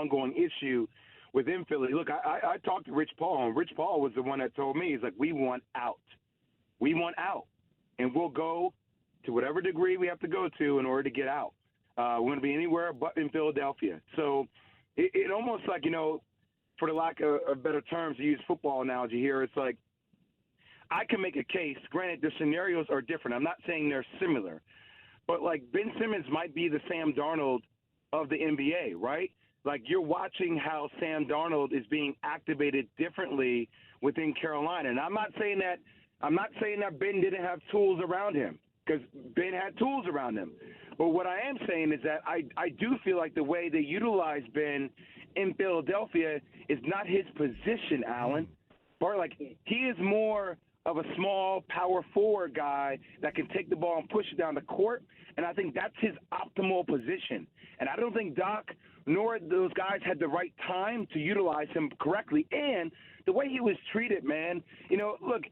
ongoing issue within Philly. Look, I talked to Rich Paul, and Rich Paul was the one that told me, he's like, we want out. We want out. And we'll go to whatever degree we have to go to in order to get out. We're going to be anywhere but in Philadelphia. So it almost like, for the lack of better terms, to use football analogy here, it's like I can make a case. Granted, the scenarios are different. I'm not saying they're similar. But, like, Ben Simmons might be the Sam Darnold of the NBA, right? Like, you're watching how Sam Darnold is being activated differently within Carolina. And I'm not saying that Ben didn't have tools around him, because Ben had tools around him. But what I am saying is that I do feel like the way they utilize Ben in Philadelphia is not his position, Allen. But, like, he is more of a small power forward guy that can take the ball and push it down the court, and I think that's his optimal position. And I don't think Doc nor those guys had the right time to utilize him correctly. And the way he was treated, man, look,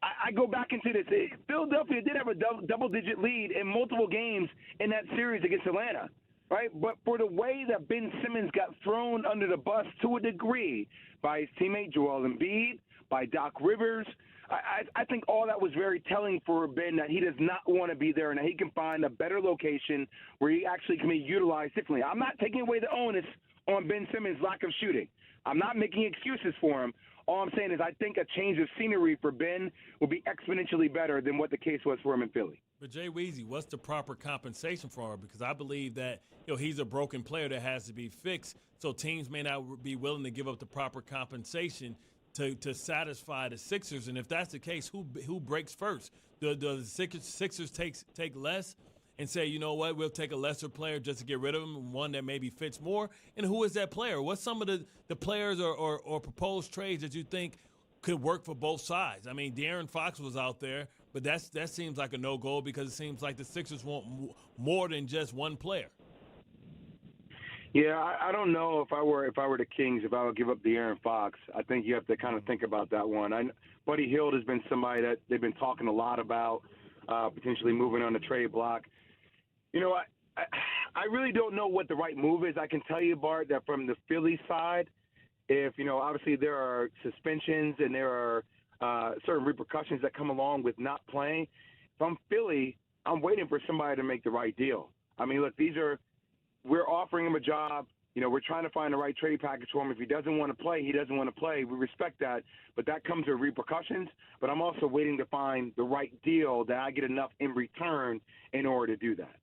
I go back into this. Philadelphia did have a double-digit lead in multiple games in that series against Atlanta, right? But for the way that Ben Simmons got thrown under the bus to a degree by his teammate Joel Embiid, by Doc Rivers, I think all that was very telling for Ben, that he does not want to be there and that he can find a better location where he actually can be utilized differently. I'm not taking away the onus on Ben Simmons' lack of shooting. I'm not making excuses for him. All I'm saying is I think a change of scenery for Ben will be exponentially better than what the case was for him in Philly. But Jay Weezy, what's the proper compensation for him? Because I believe that he's a broken player that has to be fixed, so teams may not be willing to give up the proper compensation to satisfy the Sixers. And if that's the case, who breaks first? Do the Sixers take less and say, you know what, we'll take a lesser player just to get rid of him, one that maybe fits more? And who is that player? What's some of the players or proposed trades that you think could work for both sides? I mean, De'Aaron Fox was out there, but that seems like a no-go because it seems like the Sixers want more than just one player. Yeah, I don't know if I were the Kings, if I would give up De'Aaron Fox. I think you have to kind of think about that one. Buddy Hield has been somebody that they've been talking a lot about, potentially moving on the trade block. I really don't know what the right move is. I can tell you, Bart, that from the Philly side, if, obviously there are suspensions and there are certain repercussions that come along with not playing. If I'm Philly, I'm waiting for somebody to make the right deal. I mean, look, we're offering him a job. We're trying to find the right trade package for him. If he doesn't want to play, he doesn't want to play. We respect that, but that comes with repercussions. But I'm also waiting to find the right deal that I get enough in return in order to do that.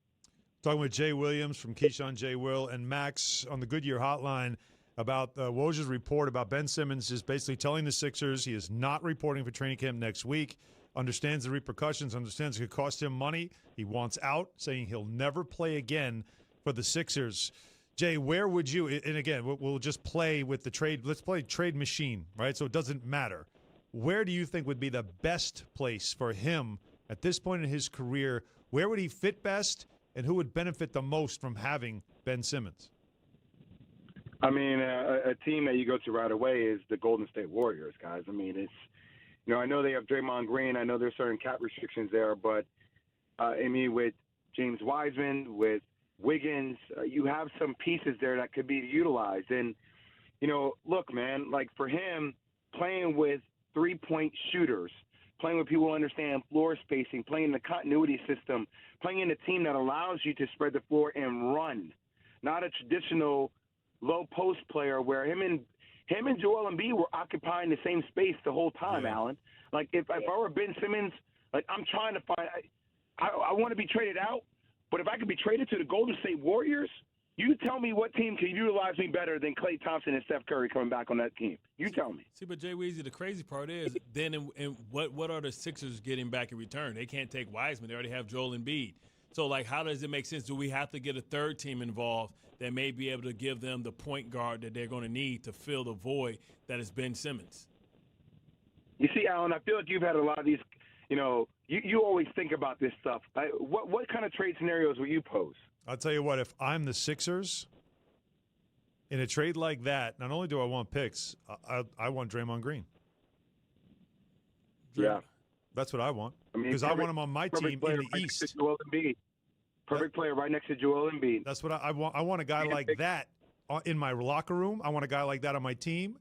Talking with Jay Williams from Keyshawn, J. Will, and Max on the Goodyear Hotline about Woj's report about Ben Simmons just basically telling the Sixers he is not reporting for training camp next week, understands the repercussions, understands it could cost him money. He wants out, saying he'll never play again for the Sixers. Jay, where would you – and again, we'll just play with the trade – let's play trade machine, right, so it doesn't matter. Where do you think would be the best place for him at this point in his career? Where would he fit best, and who would benefit the most from having Ben Simmons? I mean, a team that you go to right away is the Golden State Warriors, guys. I mean, it's I know they have Draymond Green. I know there's certain cap restrictions there, but I mean, with James Wiseman, with Wiggins, you have some pieces there that could be utilized. And, look, man, like for him, playing with three-point shooters, playing with people who understand floor spacing, playing in the continuity system, playing in a team that allows you to spread the floor and run, not a traditional low-post player where him and Joel Embiid were occupying the same space the whole time, yeah. Allen. Like, if I were Ben Simmons, like, I'm trying to find – I want to be traded out. But if I could be traded to the Golden State Warriors, you tell me what team can utilize me better than Klay Thompson and Steph Curry coming back on that team. You tell me. See, but Jay Weezy, the crazy part is then what are the Sixers getting back in return? They can't take Wiseman. They already have Joel Embiid. So, like, how does it make sense? Do we have to get a third team involved that may be able to give them the point guard that they're going to need to fill the void that is Ben Simmons? You see, Allen, I feel like you've had a lot of these, you always think about this stuff. What kind of trade scenarios will you pose? I'll tell you what, if I'm the Sixers, in a trade like that, not only do I want picks, I want Draymond Green. Yeah. That's what I want. Because I want him on my team in the East. Perfect player right next to Joel Embiid. That's what I want. I want a guy like that in my locker room. I want a guy like that on my team.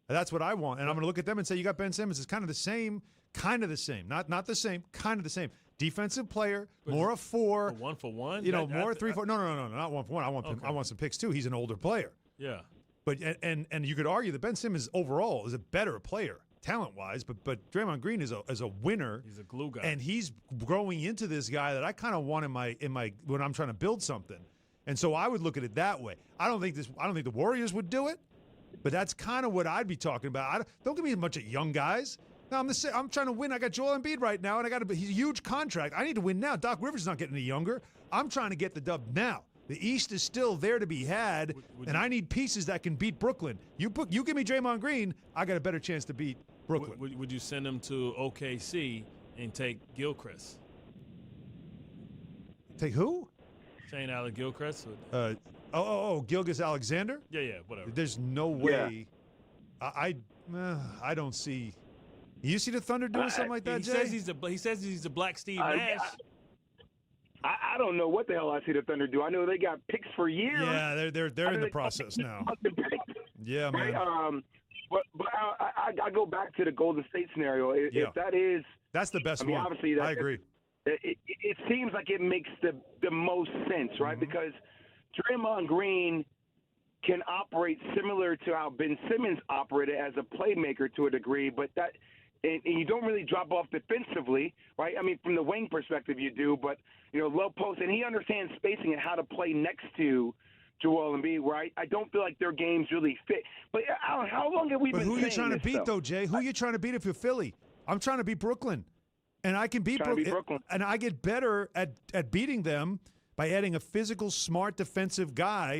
That's what I want. And I'm going to look at them and say, you got Ben Simmons. It's kind of the same. Not the same, kind of the same. Defensive player, more a 4. For one? More 3, 4. No, not 1 for 1. I want some picks too. He's an older player. Yeah. But and you could argue that Ben Simmons overall is a better player talent-wise, but Draymond Green is a winner. He's a glue guy. And he's growing into this guy that I kind of want in my when I'm trying to build something. And so I would look at it that way. I don't think the Warriors would do it, but that's kind of what I'd be talking about. Don't give me a bunch of young guys. No, I'm trying to win. I got Joel Embiid right now, and he's a huge contract. I need to win now. Doc Rivers is not getting any younger. I'm trying to get the dub now. The East is still there to be had, and I need pieces that can beat Brooklyn. You give me Draymond Green, I got a better chance to beat Brooklyn. Would you send him to OKC and take Gilchrist? Take who? Shane Allen-Gilchrist. Gilgeous Alexander? Yeah, whatever. There's no way. Yeah. I don't see. You see the Thunder doing something like that, Jay? He says he's a black Steve Nash. I don't know what the hell I see the Thunder do. I know they got picks for years. Yeah, they're in the process now. Yeah, man. Right? But I go back to the Golden State scenario. If that's the best one. Obviously, I agree. It seems like it makes the most sense, right? Mm-hmm. Because Draymond Green can operate similar to how Ben Simmons operated as a playmaker to a degree, but and you don't really drop off defensively, right? I mean, from the wing perspective, you do, but low post, and he understands spacing and how to play next to Joel Embiid, right? I don't feel like their games really fit. But Alan, how long have we been? But who are you trying to beat, though, Jay? Who are you trying to beat if you're Philly? I'm trying to beat Brooklyn, and I can beat Brooklyn, and I get better at beating them by adding a physical, smart defensive guy